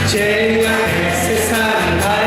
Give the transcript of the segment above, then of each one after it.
제 앞에 세상을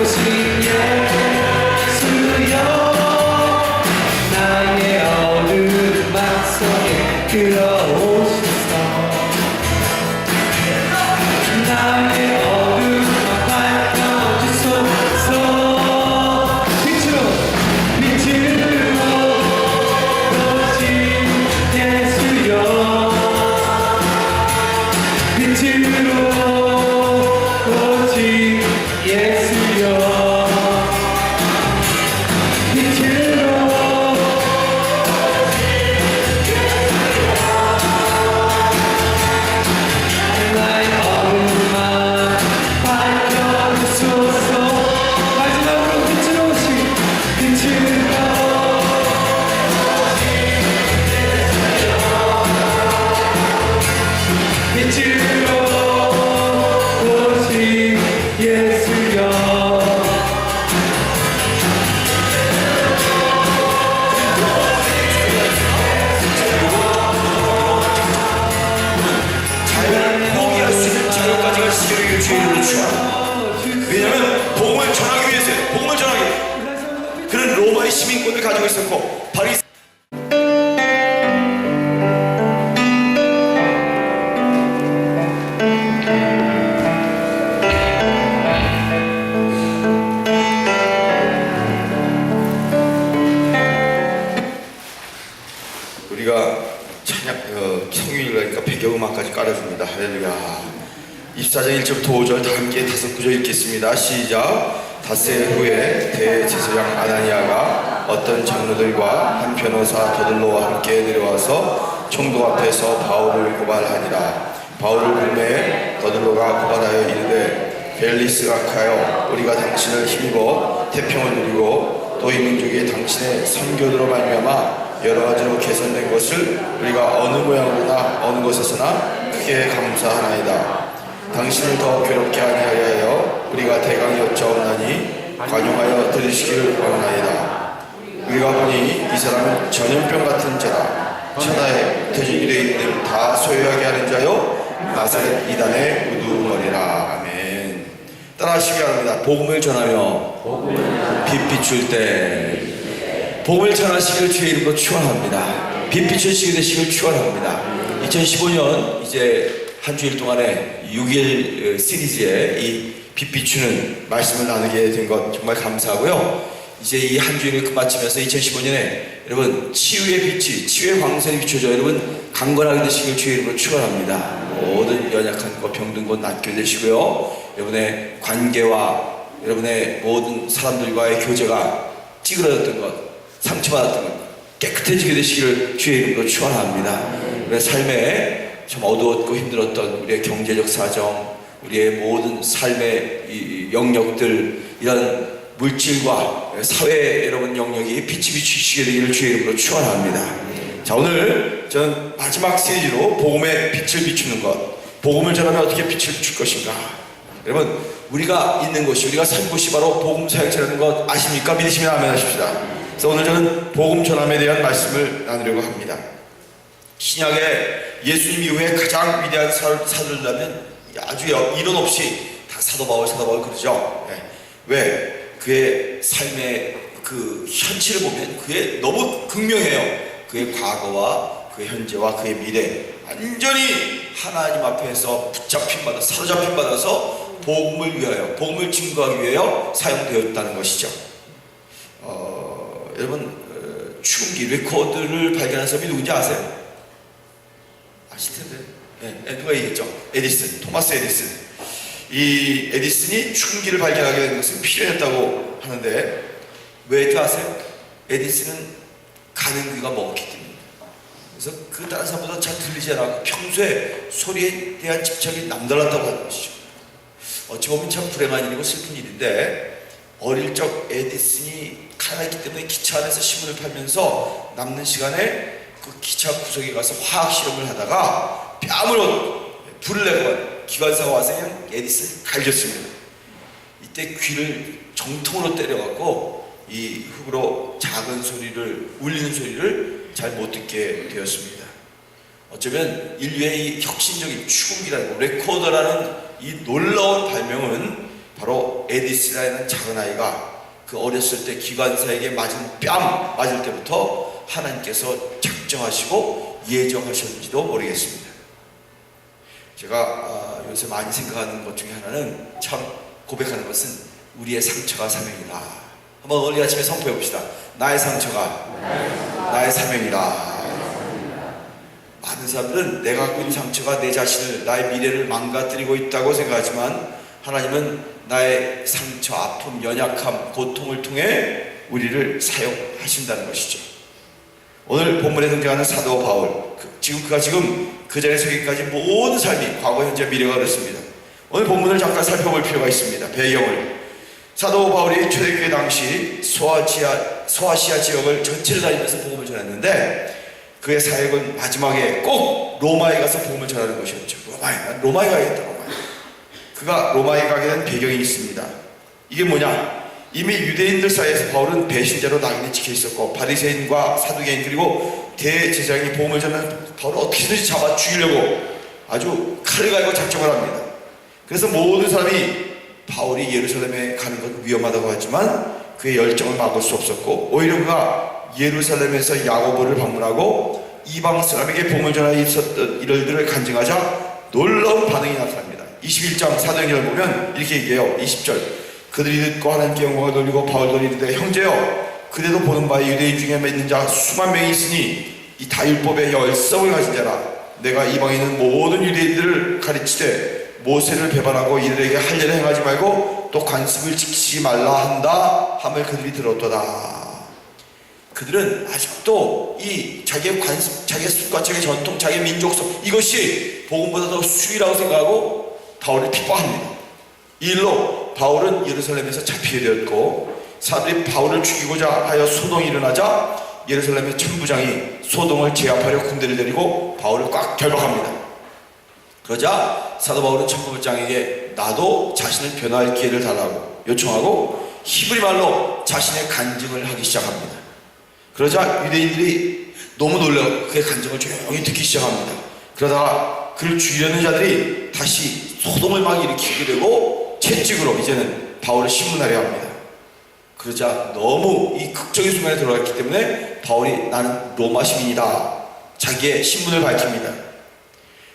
오신 예수여 나의 어둠 막 속에 들어오소서 나의 어둠만 밝혀주소서 빛으로 오신 예수여 빛으로 오신 예수여 빛으로 나의 어둠만 밝혀주소서 마지막으로 빛으로 오신 빛으로 빛으로 오신 예수여 포기할 수 있는 자유까지 가시기를 주의 이름으로 축원합니다. 왜냐하면 복음을 전하기 위해서요. 복음을 전하기 위해 그런 로마의 시민권을 가지고 있었고 바리새 우리가 성경을 가니까 배경음악까지 깔아줍니다. 할렐루야. 24장 1절부터 5절 다 함께 5구절 읽겠습니다. 시작. 닷새 후에 대제사장 아나니아가 어떤 장로들과 한 변호사 더들로와 함께 내려와서 총독 앞에서 바울을 고발하니라. 바울을 불매해 더들로가 고발하여 이르되 벨리스가 가여 우리가 당신을 힘입어 태평을 누리고 또 이 민족이 당신의 선교로 말미암아 여러 가지로 개선된 것을 우리가 어느 모양으로나 어느 곳에서나 크게 감사하나이다. 당신을 더 괴롭게 아니하여 우리가 대강히 여짜옵나니 관용하여 들으시기를 원하나이다. 우리가 보니 이 사람은 전염병 같은 자라. 천하에 돼지길에 있는 다 소유하게 하는 자요 나사렛 이단의 우두머리라. 아멘. 따라하시기 바랍니다. 복음을 전하며 빛 비출 때 복음을 전하시기를 주의 이름으로 축원합니다. 빛 비추시게 되시기를 축원합니다. 2015년 이제 한 주일 동안에 6일 시리즈에 이 빛 비추는 말씀을 나누게 된 것 정말 감사하고요. 이제 이 한 주일을 끝마치면서 2015년에 여러분 치유의 빛이 치유의 광선이 비춰져 여러분 강건하게 되시기를 주의 이름으로 축원합니다. 모든 연약한 것 병든 것 낫게 되시고요. 여러분의 관계와 여러분의 모든 사람들과의 교제가 찌그러졌던 것 상처받았던 것 깨끗해지게 되시기를 주의 이름으로 축원합니다. 우리의 삶에 참 어두웠고 힘들었던 우리의 경제적 사정, 우리의 모든 삶의 이 영역들, 이런 물질과 사회 여러분 영역이 빛이 비추시게 되기를 주의 이름으로 축원합니다. 자, 오늘 저는 마지막 시리즈로 복음의 빛을 비추는 것, 복음을 전하면 어떻게 빛을 비출 것인가. 여러분 우리가 있는 곳이, 우리가 산 곳이 바로 복음 사역자라는 것 아십니까? 믿으시면 아멘 하십시다. 그래서 오늘 저는 복음 전함에 대한 말씀을 나누려고 합니다. 신약에 예수님 이후에 가장 위대한 사도라면 아주 이론 없이 다 사도 바울 그러죠. 네. 왜? 그의 삶의 그 현실을 보면 그게 너무 극명해요. 그의 과거와 그의 현재와 그의 미래 완전히 하나님 앞에서 사로잡힘 받아서 복음을 위하여, 복음을 증거하기 위하여 사용되었다는 것이죠. 여러분 축음기 레코드를 발견한 사람이 누군지 아세요? 아실 텐데. 네, 누가 얘기했죠? 에디슨, 토마스 에디슨. 이 에디슨이 축음기를 발견하게 된 것은 필요했다고 하는데 왜인지 아세요? 에디슨은 가는 귀가 먹었기 때문에. 그래서 그 다른 사람보다 잘 들리지 않았고 평소에 소리에 대한 집착이 남달랐다고 하는 것이죠. 어찌 보면 참 불행한 일이고 슬픈 일인데 어릴 적 에디슨이 가난했기 때문에 기차 안에서 신문을 팔면서 남는 시간에 그 기차 구석에 가서 화학 실험을 하다가 뺨으로 불을 내고 기관사가 와서 그냥 에디슨을 갈겼습니다. 이때 귀를 정통으로 때려갖고 이 흙으로 작은 소리를, 울리는 소리를 잘 못 듣게 되었습니다. 어쩌면 인류의 이 혁신적인 축음기라는 레코더라는 이 놀라운 발명은 바로 에디스라는 작은 아이가 그 어렸을 때 기관사에게 맞은 뺨 맞을 때부터 하나님께서 작정하시고 예정하셨는지도 모르겠습니다. 제가 요새 많이 생각하는 것 중에 하나는, 참 고백하는 것은 우리의 상처가 사명이다. 한번 오늘 아침에 선포해 봅시다. 나의 상처가 나의 사명이다. 많은 사람들은 내가 갖고 있는 상처가 내 자신을, 나의 미래를 망가뜨리고 있다고 생각하지만, 하나님은 나의 상처, 아픔, 연약함, 고통을 통해 우리를 사용하신다는 것이죠. 오늘 본문에 등장하는 사도 바울, 그가 그 자리에 서기까지 모든 삶이 과거, 현재, 미래가 그렇습니다. 오늘 본문을 잠깐 살펴볼 필요가 있습니다. 배경을. 사도 바울이 초대교회 당시 소아시아 지역을 전체를 다니면서 복음을 전했는데, 그의 사역은 마지막에 꼭 로마에 가서 복음을 전하는 것이었죠. 로마에 가야겠다. 그가 로마에 가게 된 배경이 있습니다. 이게 뭐냐? 이미 유대인들 사이에서 바울은 배신자로 낙인이 찍혀 있었고, 바리새인과 사두개인 그리고 대제사장이 복음을 전하는 바울을 어떻게든지 잡아 죽이려고 아주 칼을 갈고 작정을 합니다. 그래서 모든 사람이 바울이 예루살렘에 가는 건 위험하다고 하지만 그의 열정을 막을 수 없었고, 오히려 그가 예루살렘에서 야고보를 방문하고 이방 사람에게 복음을 전하여 있었던 일들을 간증하자 놀라운 반응이 나타납니다. 21장 사도행전을 보면 이렇게 얘기해요. 20절, 그들이 듣고 하나님께 영광을 돌리고 바울도 이르되, 형제여, 그대도 보는 바에 유대인 중에 믿는 자 수만 명이 있으니 이 다 율법의 열성을 가진 자라. 내가 이방에 있는 모든 유대인들을 가르치되 모세를 배반하고 이들에게 할례를 행하지 말고 또 관습을 지키지 말라 한다 함을 그들이 들었도다. 그들은 아직도 이 자기의 관습, 자기의 습관, 자기의 전통, 자기의 민족성, 이것이 복음보다 더 수위라고 생각하고 바울을 핍박합니다. 이 일로 바울은 예루살렘에서 잡히게 되었고, 사람들이 바울을 죽이고자 하여 소동이 일어나자 예루살렘의 천부장이 소동을 제압하려 군대를 데리고 바울을 꽉 결박합니다. 그러자 사도 바울은 천부장에게 나도 자신을 변화할 기회를 달라고 요청하고 히브리 말로 자신의 간증을 하기 시작합니다. 그러자 유대인들이 너무 놀라 그의 간증을 조용히 듣기 시작합니다. 그러다가 그를 죽이려는 자들이 다시 소동을 막 일으키게 되고 채찍으로 이제는 바울을 신문하려 합니다. 그러자 너무 이 극적인 순간에 들어갔기 때문에 바울이 나는 로마 시민이다, 자기의 신분을 밝힙니다.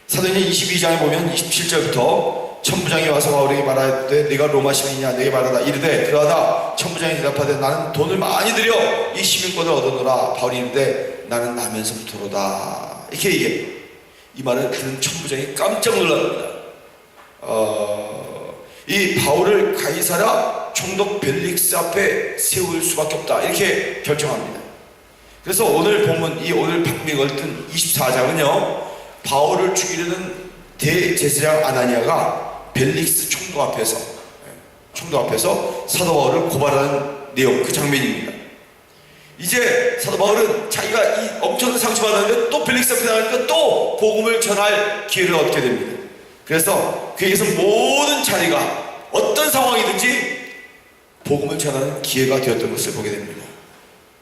사도행전 22장에 보면 27절부터 천부장이 와서 바울에게 말하되 네가 로마 시민이냐 내게 말하라. 이르되 그러하다. 천부장이 대답하되 나는 돈을 많이 들여 이 시민권을 얻어노라. 바울이 이르되 나는 나면서부터로다. 이렇게 얘기해요. 이 말을 들은 천부장이 깜짝 놀랍니다. 이 바울을 가이사랴 총독 벨릭스 앞에 세울 수밖에 없다, 이렇게 결정합니다. 그래서 오늘 본문, 이 오늘 방송에 걸든 24장은요 바울을 죽이려는 대제사장 아나니아가 벨릭스 총독 앞에서 사도 바울을 고발하는 내용, 그 장면입니다. 이제 사도 바울은 자기가 이 엄청난 상처받았는데 또 벨릭스 앞에 나가니까 또 복음을 전할 기회를 얻게 됩니다. 그래서 그에게서 모든 자리가 어떤 상황이든지 복음을 전하는 기회가 되었던 것을 보게 됩니다.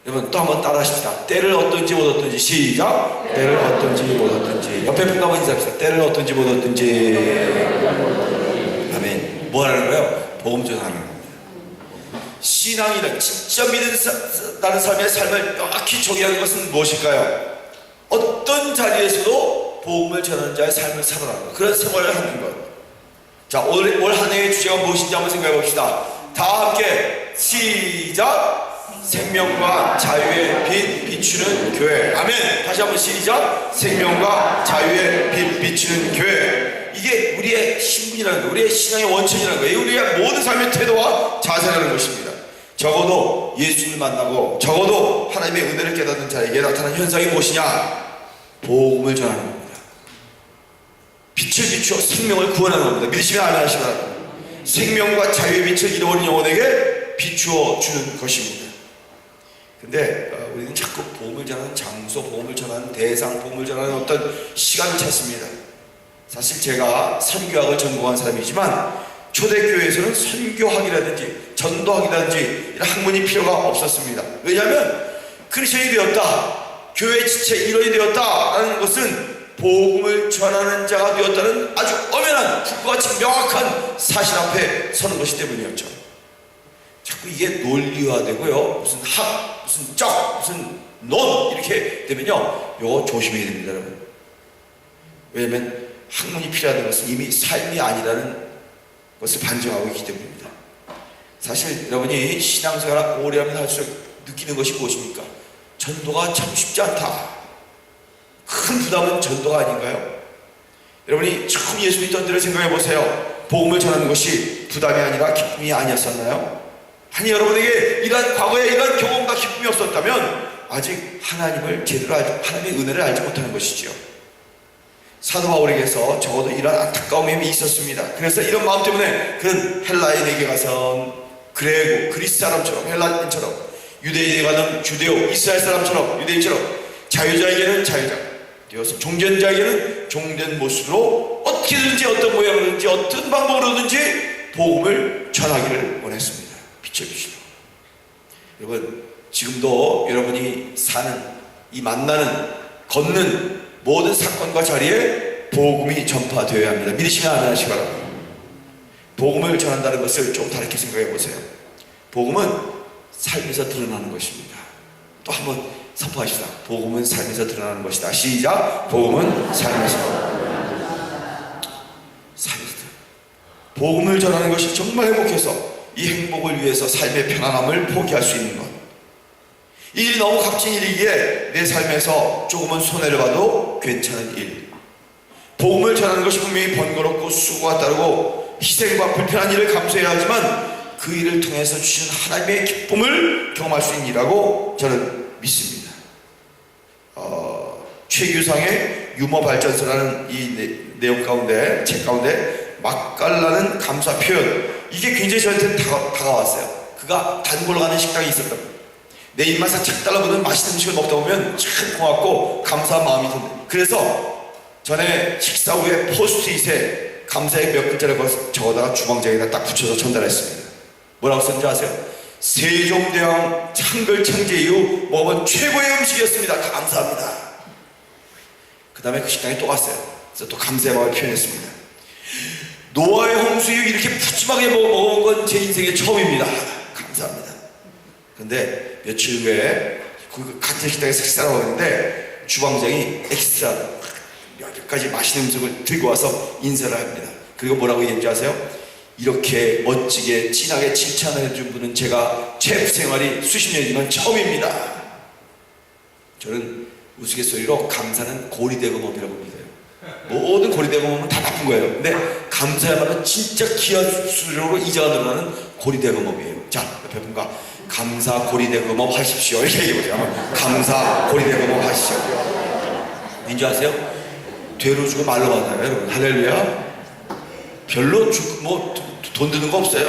여러분 또 한번 따라 하십시다. 때를 얻든지 못 얻든지. 시작. 때를 얻든지 못 얻든지. 옆에 분과 한번 인사합시다. 때를 얻든지 못 얻든지. 아멘. 뭐 하라는 거예요? 복음 전하는 겁니다. 신앙이란 진짜 믿는다는 삶의 삶을 명확히 정의하는 것은 무엇일까요? 어떤 자리에서도 복음을 전하는 자의 삶을 살아가는 것, 그런 생활을 하는 것. 자, 올 한 해의 주제가 무엇인지 한번 생각해 봅시다. 다 함께 시작. 생명과 자유의 빛 비추는 교회. 아멘. 다시 한번 시작. 생명과 자유의 빛 비추는 교회. 이게 우리의 신분이라는 거예요. 우리의 신앙의 원천이라는 거예요. 우리의 모든 삶의 태도와 자세라는 것입니다. 적어도 예수님을 만나고 적어도 하나님의 은혜를 깨닫는 자에게 나타나는 현상이 무엇이냐? 복음을 전하는 겁니다. 빛을 비추어 생명을 구원하는 겁니다. 믿으시면 아멘 하시기 바랍니다. 생명과 자유의 빛을 잃어버린 영혼에게 비추어 주는 것입니다. 근데 우리는 자꾸 복음을 전하는 장소, 복음을 전하는 대상, 복음을 전하는 어떤 시간을 찾습니다. 사실 제가 선교학을 전공한 사람이지만 초대교회에서는 선교학이라든지 전도학이라든지 이런 학문이 필요가 없었습니다. 왜냐하면 크리스천이 되었다, 교회 지체 일원이 되었다라는 것은 복음을 전하는 자가 되었다는 아주 엄연한 불과 같이 명확한 사실 앞에 서는 것이 때문이었죠. 자꾸 이게 논리화되고요, 무슨 학, 무슨 적, 무슨 논 이렇게 되면요, 이거 조심해야 됩니다, 여러분. 왜냐면 학문이 필요한 것은 이미 삶이 아니라는 것을 반증하고 있기 때문입니다. 사실 여러분이 신앙생활을 오래 하면 할수록 느끼는 것이 무엇입니까? 전도가 참 쉽지 않다. 큰 부담은 전도가 아닌가요? 여러분이 처음 예수 믿던 때를 생각해 보세요. 복음을 전하는 것이 부담이 아니라 기쁨이 아니었었나요? 아니, 여러분에게 이러한 과거에 이러한 경험과 기쁨이 없었다면 아직 하나님을 제대로 하나님의 은혜를 알지 못하는 것이지요. 사도 바울에게서 적어도 이런 안타까움이 있었습니다. 그래서 이런 마음 때문에 그는 헬라인에게 가서 그레고 그리스 사람처럼, 헬라인처럼, 유대인에게 가는 주데오 이스라엘 사람처럼, 유대인처럼, 자유자에게는 자유자 되어서 종전자에게는 종된 모습으로 어떻게든지 어떤 모양으로든지 어떤 방법으로든지 복음을 전하기를 원했습니다. 빛의 빛으로. 여러분, 지금도 여러분이 사는 이 만나는 걷는 모든 사건과 자리에 복음이 전파되어야 합니다. 믿으시면 아멘 하시기 바랍니다. 복음을 전한다는 것을 좀 다르게 생각해 보세요. 복음은 삶에서 드러나는 것입니다. 또 한번 선포하시다. 복음은 삶에서 드러나는 것이다. 시작. 복음은 삶에서 복음을 전하는 것이 정말 행복해서 이 행복을 위해서 삶의 편안함을 포기할 수 있는 것. 이 일이 너무 값진 일이기에 내 삶에서 조금은 손해를 봐도 괜찮은 일. 복음을 전하는 것이 분명히 번거롭고 수고가 따르고 희생과 불편한 일을 감수해야 하지만 그 일을 통해서 주시는 하나님의 기쁨을 경험할 수 있는 일이라고 저는 믿습니다. 최규상의 유머발전서라는 이 내용 가운데, 책 가운데 맛깔나는 감사 표현, 이게 굉장히 저한테는 다가왔어요. 그가 단골로 가는 식당이 있었던 거예요. 내 입맛에 착 달라붙는 맛있는 음식을 먹다 보면 참 고맙고 감사한 마음이 든다. 그래서 전에 식사 후에 포스트잇에 감사의 몇 글자를 적어다가 주방장에다 딱 붙여서 전달했습니다. 뭐라고 썼는지 아세요? 세종대왕 창걸 창제 이후 먹은 최고의 음식이었습니다. 감사합니다. 그 다음에 그 식당에 또 갔어요. 그래서 또 감사의 마음을 표현했습니다. 노아의 홍수 이후 이렇게 푸짐하게 먹어본 건 제 인생의 처음입니다. 감사합니다. 근데 며칠 후에 그 같은 식당에서 식사를 하는데 주방장이 엑스트라 몇 가지 맛있는 음식을 들고 와서 인사를 합니다. 그리고 뭐라고 얘기했는지 아세요? 이렇게 멋지게 진하게 칭찬을 해준 분은 제가 셰프 생활이 수십 년이지만 처음입니다. 저는 우스갯소리로 감사는 고리대금업이라고 믿어요. 모든 고리대금업은 다 나쁜 거예요. 근데 감사야말로 진짜 귀한 수준으로 이자가 늘어나는 고리대금업이에요. 자, 옆에 분과 감사 고리대금업 하십시오. 이렇게 얘기해보세요. 감사 고리대금업 하시죠. 왠지 아세요? 되로 주고 말로 받아요, 여러분. 할렐루야. 별로 돈 드는 거 없어요.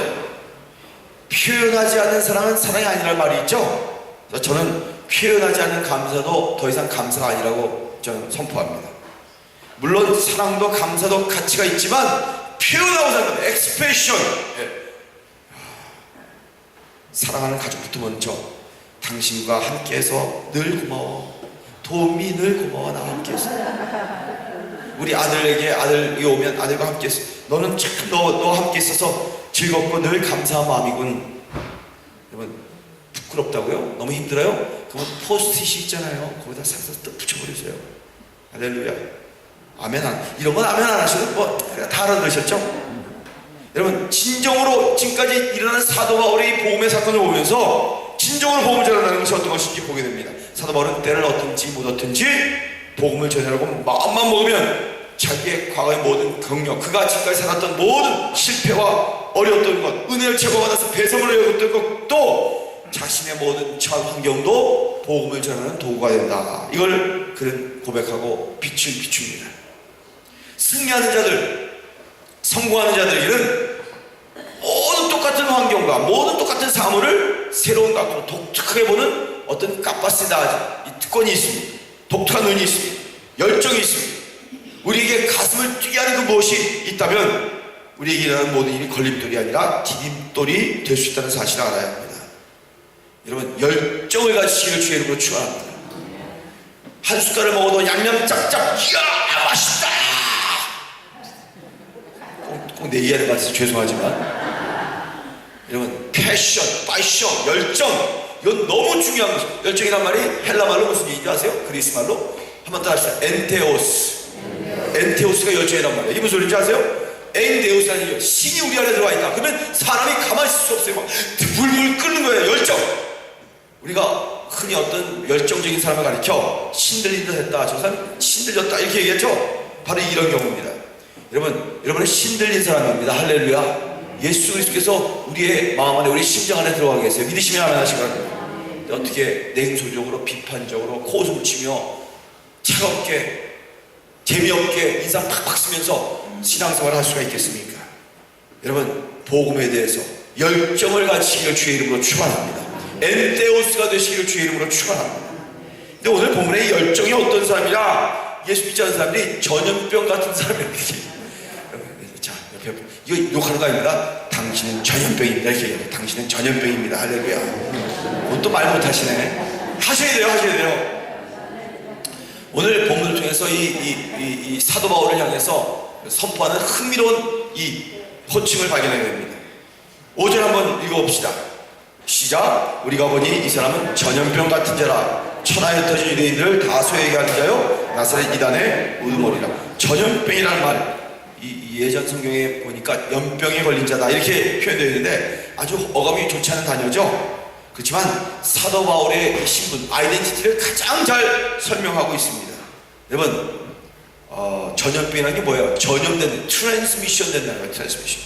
표현하지 않는 사랑은 사랑이 아니라는 말이 있죠. 그래서 저는 표현하지 않는 감사도 더 이상 감사가 아니라고 저는 선포합니다. 물론 사랑도 감사도 가치가 있지만 표현하고 사는 겁니다. 엑스프레션. 사랑하는 가족부터 먼저 당신과 함께해서 늘 고마워. 도움이 늘 고마워. 나와 함께해서. 우리 아들에게 아들이 오면 아들과 함께해서 너는 참 너 함께 있어서 즐겁고 늘 감사한 마음이군. 여러분 부끄럽다고요? 너무 힘들어요? 그건 포스트잇이 있잖아요. 거기다 싹싹 딱 붙여버리세요. 할렐루야. 아멘 안, 이런 건 아멘 안 하셔도 다 알아들으셨죠? 여러분 진정으로 지금까지 일어난 사도 바울의 복음의 사건을 보면서 진정으로 복음을 전하는 것이 어떤 것인지 보게 됩니다. 사도 바울은 때를 얻든지 못 얻든지 복음을 전하려고 마음만 먹으면 자기의 과거의 모든 경력, 그가 지금까지 살았던 모든 실패와 어려웠던 것, 은혜를 제공받아서 배성을 여겼던 것, 또 자신의 모든 처한 환경도 복음을 전하는 도구가 된다. 이걸 그는 고백하고 빛을 비춥니다. 승리하는 자들, 성공하는 자들에게는 모든 똑같은 환경과 모든 똑같은 사물을 새로운 각도로 독특하게 보는 어떤 카파시다, 이 특권이 있습니다. 독특한 눈이 있습니다. 열정이 있습니다. 우리에게 가슴을 뛰게 하는 그 무엇이 있다면 우리에게 일어나는 모든 일이 걸림돌이 아니라 디딤돌이 될 수 있다는 사실을 알아야 합니다. 여러분 열정을 가지시기를 주의 이름으로 축원합니다. 한 숟갈을 먹어도 양념 짭짭, 이야 맛있다. 꼭 내 얘기하는 것 같아서 죄송하지만 여러분, 패션, 파이션, 열정, 이건 너무 중요한 것이에요. 열정이란 말이 헬라 말로 무슨 얘기인지 아세요? 그리스 말로 한번 더 합시다. 엔테오스. 엔테오스가 열정이란 말이에요. 이게 무슨 소리인지 아세요? 엔데오스라는 얘기예요. 신이 우리 안에 들어와 있다. 그러면 사람이 가만히 있을 수 없어요. 막 불불 끓는 거예요. 열정. 우리가 흔히 어떤 열정적인 사람을 가리켜 신들린 듯 했다, 저 사람 신들렸다 이렇게 얘기했죠. 바로 이런 경우입니다. 여러분은 신들린 사람입니다. 할렐루야. 예수 그리스도께서 우리의 마음 안에, 우리 심장 안에 들어가 계세요. 믿으시면 아멘 하시거든요. 어떻게 냉소적으로, 비판적으로, 코웃음을 치며 차갑게, 재미없게 인상 팍팍 쓰면서 신앙생활을 할 수가 있겠습니까? 여러분, 복음에 대해서 열정을 가지시기를 주의 이름으로 축원합니다. 엔테오스가 되시기를 주의 이름으로 축원합니다. 근데 오늘 본문의 열정이 어떤 사람이라, 예수 믿지 않는 사람들이 전염병 같은 사람이에요. 자, 옆에 이거 욕하는 거 아닙니다. 당신은 전염병입니다. 이렇게 얘기해요. 당신은 전염병입니다. 할렐루야. 또 말 못하시네. 하셔야 돼요. 오늘 본문을 통해서 이 사도 바울을 향해서 선포하는 흥미로운 이 호칭을 발견하게 됩니다. 5절 한번 읽어봅시다. 시작. 우리가 보니 이 사람은 전염병 같은 자라. 천하에 흩어진 유대인들을 다 소외하게 하는 자요 나사렛 이단의 우두머리라. 전염병이라는 말, 이 예전 성경에 보니까 연병에 걸린 자다 이렇게 표현되어 있는데 아주 어감이 좋지 않은 단어죠. 그렇지만 사도 바울의 이 신분, 아이덴티티를 가장 잘 설명하고 있습니다. 여러분, 전염병이라는 게 뭐예요? 전염된, 트랜스미션 된다는 거예요. 트랜스미션.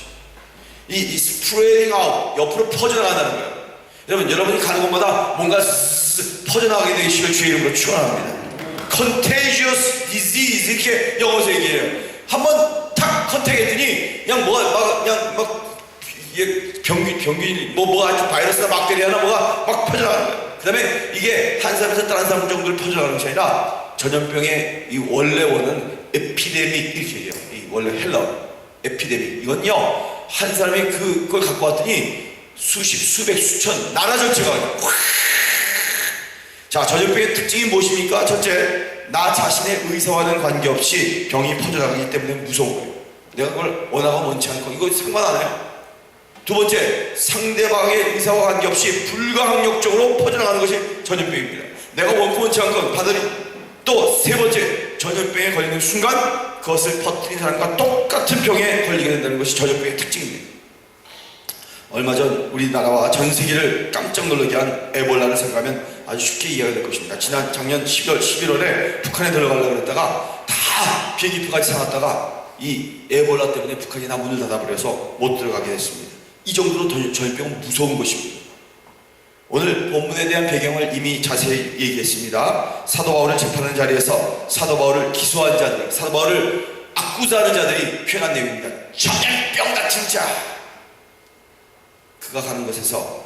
이 스프레딩 아웃, 옆으로 퍼져나간다는 거예요. 여러분이 가는 곳마다 뭔가 퍼져나가게 되시길 주의 이름으로 축원합니다. Contagious disease 이렇게 영어에서 얘기해요. 한번 탁 컨택했더니 그냥 병균 뭐가 바이러스나 박테리아나 뭐가 막 퍼져나가는 거예요. 그 다음에 이게 한 사람에서 다른 사람 정도로 퍼져나가는 것이 아니라 전염병의 이 원래 원은 에피데믹 이렇게 얘기해요. 이 원래 헬라어 에피데믹, 이건요 한 사람이 그걸 갖고 왔더니 수십, 수백, 수천 나라 전체가 확. 자, 전염병의 특징이 무엇입니까? 첫째, 나 자신의 의사와는 관계없이 병이 퍼져나가기 때문에 무서운 거예요. 내가 그걸 원하고 원치 않고 이거 상관 안 해요. 두 번째, 상대방의 의사와 관계없이 불가항력적으로 퍼져나가는 것이 전염병입니다. 내가 원치 않고 받으니. 또 세 번째, 전염병에 걸리는 순간 그것을 퍼뜨린 사람과 똑같은 병에 걸리게 된다는 것이 전염병의 특징입니다. 얼마 전 우리나라와 전 세계를 깜짝 놀라게 한 에볼라를 생각하면 아주 쉽게 이해가 될 것입니다. 작년 11월에 북한에 들어가려고 했다가 다 비행기표까지 사놨다가 이 에볼라 때문에 북한이 다 문을 닫아버려서 못 들어가게 됐습니다. 이 정도로 전염병은 무서운 것입니다. 오늘 본문에 대한 배경을 이미 자세히 얘기했습니다. 사도 바울을 재판하는 자리에서 사도 바울을 기소한 자들, 사도 바울을 악구사하는 자들이 표현한 내용입니다. 전염병 같은 자. 그가 가는 곳에서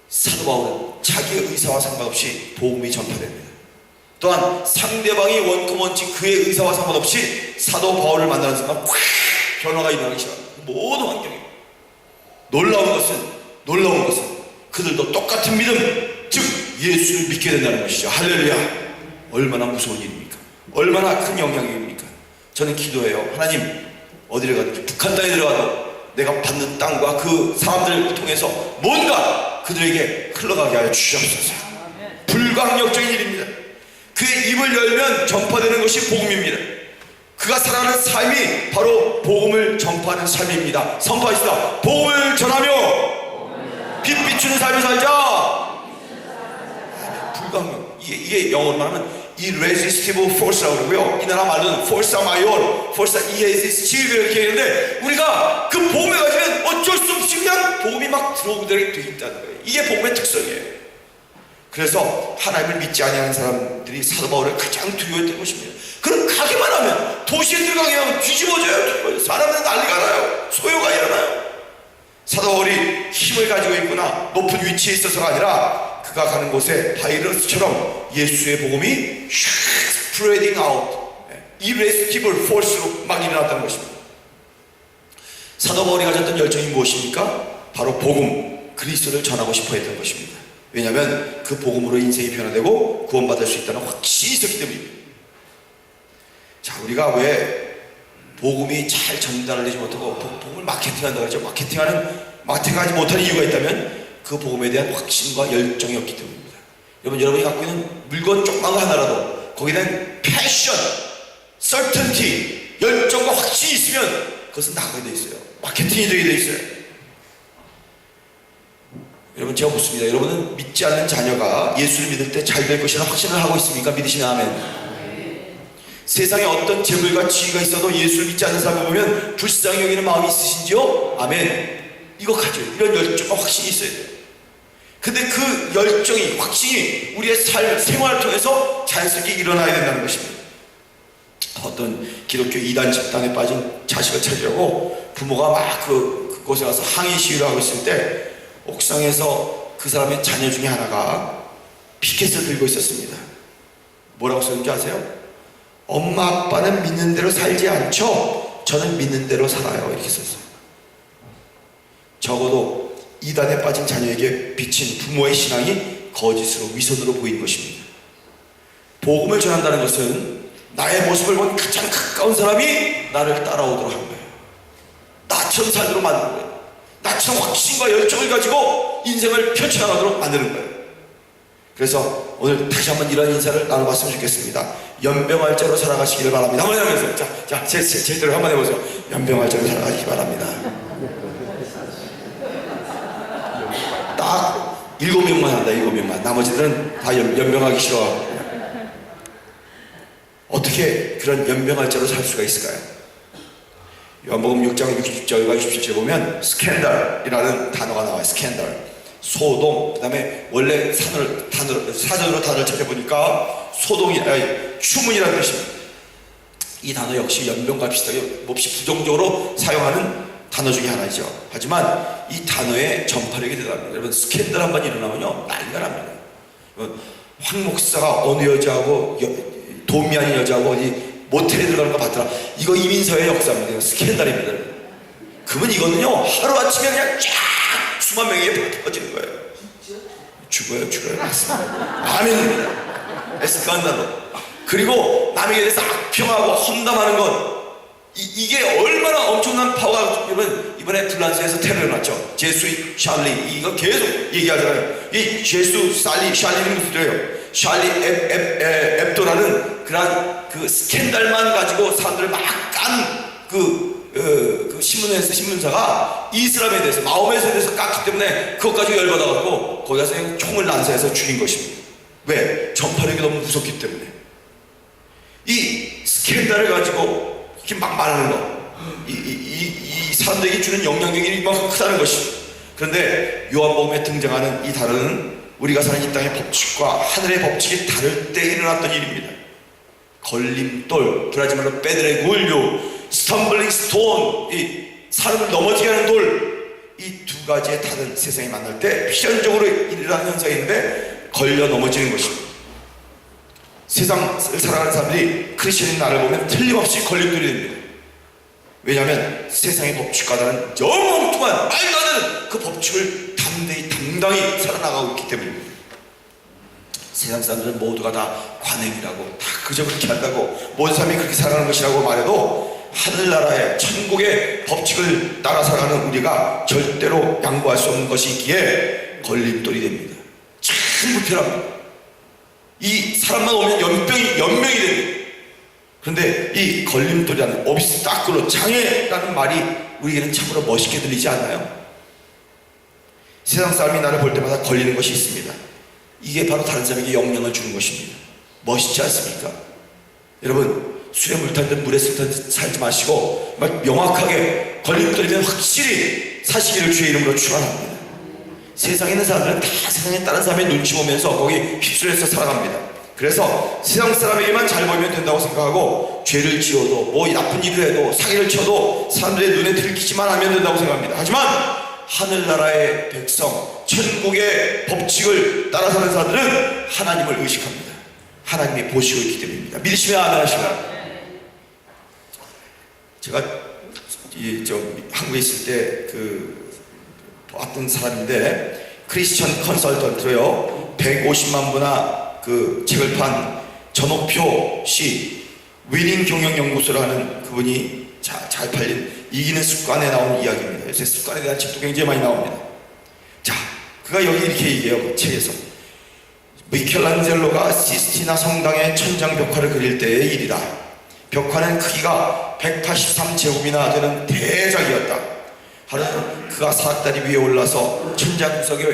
사도 바울은 자기의 의사와 상관없이 복음이 전파됩니다. 또한 상대방이 원금 원칙 그의 의사와 상관없이 사도 바울을 만나는 순간 확 변화가 일어나기 시작합니다. 모든 환경에 놀라운 것은 그들도 똑같은 믿음, 즉 예수를 믿게 된다는 것이죠. 할렐루야. 얼마나 무서운 일입니까? 얼마나 큰 영향력입니까? 저는 기도해요. 하나님, 어디를 가든지 북한 땅에 들어가도 내가 받는 땅과 그 사람들을 통해서 뭔가 그들에게 흘러가게 하여 주시옵소서. 불가항력적인 일입니다. 그의 입을 열면 전파되는 것이 복음입니다. 그가 살아가는 삶이 바로 복음을 전파하는 삶입니다. 선포하시다. 복음을 전하며 빛 비추는 삶을 살자. 불가항력. 이게 영어로 말하면 irresistible force라고 그러고요. 이 나라 말로는 forza mayor, forza irresistible 이렇게 얘기하는데 우리가 그 복음에 가지면 어쩔 수 없이 그냥 복음이 막 들어오게 돼 있다는 거예요. 이게 복음의 특성이에요. 그래서 하나님을 믿지 아니하는 사람들이 사도 바울을 가장 두려워했던 것입니다. 그럼 가기만 하면, 도시에 들어가게 하면 뒤집어져요. 사람들은 난리가 나요. 소요가 일어나요. 사도 바울이 힘을 가지고 있거나 높은 위치에 있어서가 아니라 그가 가는 곳에 바이러스처럼 예수의 복음이 spreading out, irresistible force로 막 일어났다는 것입니다. 사도 바울이 가졌던 열정이 무엇입니까? 바로 복음, 그리스도를 전하고 싶어 했던 것입니다. 왜냐하면 그 복음으로 인생이 변화되고 구원받을 수 있다는 확신이 있었기 때문입니다. 자, 우리가 왜 복음이 잘 전달되지 못하고 복음을 마케팅한다고 하죠. 마케팅하지 못하는 이유가 있다면 그 복음에 대한 확신과 열정이 없기 때문입니다. 여러분이 갖고 있는 물건 조그만 거 하나라도 거기에 대한 패션, certainty, 열정과 확신이 있으면 그것은 나가게 돼 있어요. 마케팅이 되게 돼 있어요. 여러분, 제가 묻습니다. 여러분은 믿지 않는 자녀가 예수를 믿을 때 잘 될 것이라는 확신을 하고 있습니까? 믿으시면 아멘. 세상에 어떤 재물과 지위가 있어도 예수를 믿지 않는 사람을 보면 불쌍히 여기는 마음이 있으신지요? 아멘. 이거 가져요. 이런 열정과 확신이 있어야 돼요. 근데 그 열정이, 확신이 우리의 생활을 통해서 자연스럽게 일어나야 된다는 것입니다. 어떤 기독교 이단 집단에 빠진 자식을 찾으려고 부모가 막 그곳에 가서 항의 시위를 하고 있을 때 옥상에서 그 사람의 자녀 중에 하나가 피켓을 들고 있었습니다. 뭐라고 썼는지 아세요? 엄마 아빠는 믿는 대로 살지 않죠? 저는 믿는 대로 살아요. 이렇게 썼어요. 적어도 이단에 빠진 자녀에게 비친 부모의 신앙이 거짓으로 위선으로 보이는 것입니다. 복음을 전한다는 것은 나의 모습을 본 가장 가까운 사람이 나를 따라오도록 하는 거예요. 나처럼 살도록 만드는 거예요. 나처럼 확신과 열정을 가지고 인생을 펼쳐나가도록 만드는 거예요. 그래서 오늘 다시 한번 이런 인사를 나눠봤으면 좋겠습니다. 연병알자로 살아가시기를 바랍니다. 한번 해보세요. 자, 제대로 한번 해보세요. 연병알자로 살아가시기 바랍니다. 딱 7명만 한다. 7명만. 나머지들은 다 연병하기 싫어. 어떻게 그런 연병알자로 살 수가 있을까요? 요한복음 6장 60절과 67절에 보면 스캔들이라는 단어가 나와요. 스캔들. 소동, 그 다음에 원래 사전으로 단어를 찾아보니까 소동이, 추문이라는 뜻입니다. 이 단어 역시 연병과 비슷하게 몹시 부정적으로 사용하는 단어 중에 하나이죠. 하지만 이 단어의 전파력이 대단합니다. 여러분, 스캔들 한번 일어나면요 난리가 납니다. 황 목사가 어느 여자하고 도움이 아닌 여자하고 어디 모텔에 들어가는 거 봤더라. 이거 이민서의 역사입니다. 스캔들입니다. 그러면 이거는요 하루아침에 그냥 쫙 수만 명에게 퍼지는 거예요. 죽어요. 맞습니다. 아멘입니다. 스칸달로. 그리고 남에게 대해서 악평하고 험담하는 것, 이게 얼마나 엄청난 파워가. 이번에 불란스에서 테러 일어났죠. 제수 샬리, 이거 계속 얘기하잖아요. 이 제수 샬리는 무슨 소리예요? 샬리 앱도라는 그런 그 스캔들만 가지고 사람들을 막 깐 그 신문사가 이슬람에 대해서, 마호메에 대해서 깠기 때문에 그것 가지고 열받아가지고 거기 가서 총을 난사해서 죽인 것입니다. 왜? 전파력이 너무 무섭기 때문에. 이 스캔들을 가지고 이렇게 막 말하는 거, 이 사람들에게 주는 영향력이 이만큼 크다는 것입니다. 그런데 요한복음에 등장하는 이 단어는 우리가 사는 이 땅의 법칙과 하늘의 법칙이 다를 때 일어났던 일입니다. 걸림돌, 브라질 말로 페드레굴요, 스텀블링 스톤, 이 사람을 넘어지게 하는 돌, 이 두 가지의 다른 세상이 만날 때 필연적으로 일어나는 현상인데 걸려 넘어지는 것입니다. 세상을 살아가는 사람들이 크리스천인 나를 보면 틀림없이 걸림돌이 됩니다. 왜냐하면 세상의 법칙과 다른 너무 엉뚱한 말도 안 되는 그 법칙을 당당히 살아나가고 있기 때문입니다. 세상 사람들은 모두가 다 관행이라고, 다 그저 그렇게 한다고, 모든 사람이 그렇게 살아가는 것이라고 말해도 하늘나라의 천국의 법칙을 따라 살아가는 우리가 절대로 양보할 수 없는 것이 있기에 걸림돌이 됩니다. 참 불편합니다. 이 사람만 오면 연명이 됩니다. 그런데 이 걸림돌이라는 오비스타클로, 장애라는 말이 우리에게는 참으로 멋있게 들리지 않나요? 세상 사람이 나를 볼 때마다 걸리는 것이 있습니다. 이게 바로 다른 사람에게 영향을 주는 것입니다. 멋있지 않습니까? 여러분, 술에 물 탄 듯 물에 슬 탄 듯 살지 마시고 막 명확하게 걸림돌이면 확실히 사시기를 주의 이름으로 축원합니다. 세상에 있는 사람들은 다 세상에 다른 사람의 눈치 보면서 거기 휩쓸려서 살아갑니다. 그래서 세상 사람에게만 잘 보이면 된다고 생각하고 죄를 지어도 뭐 나쁜 일을 해도 사기를 쳐도 사람들의 눈에 들키지만 하면 된다고 생각합니다. 하지만 하늘나라의 백성, 천국의 법칙을 따라 사는 사람들은 하나님을 의식합니다. 하나님이 보시고 있기 때문입니다. 믿으시면 아멘 하시면. 제가 한국에 있을 때 봤던 사람인데, 크리스천 컨설턴트로요 150만 부나 그 책을 판 전옥표 씨 위닝 경영연구소를 하는 그분이 잘 팔린 이기는 습관에 나온 이야기입니다. 요새 습관에 대한 책도 굉장히 많이 나옵니다. 자, 그가 여기 이렇게 얘기해요. 그 책에서 미켈란젤로가 시스티나 성당의 천장 벽화를 그릴 때의 일이다. 벽화는 크기가 183제곱이나 되는 대작이었다. 하루는 그가 사다리 위에 올라서 천장 구석에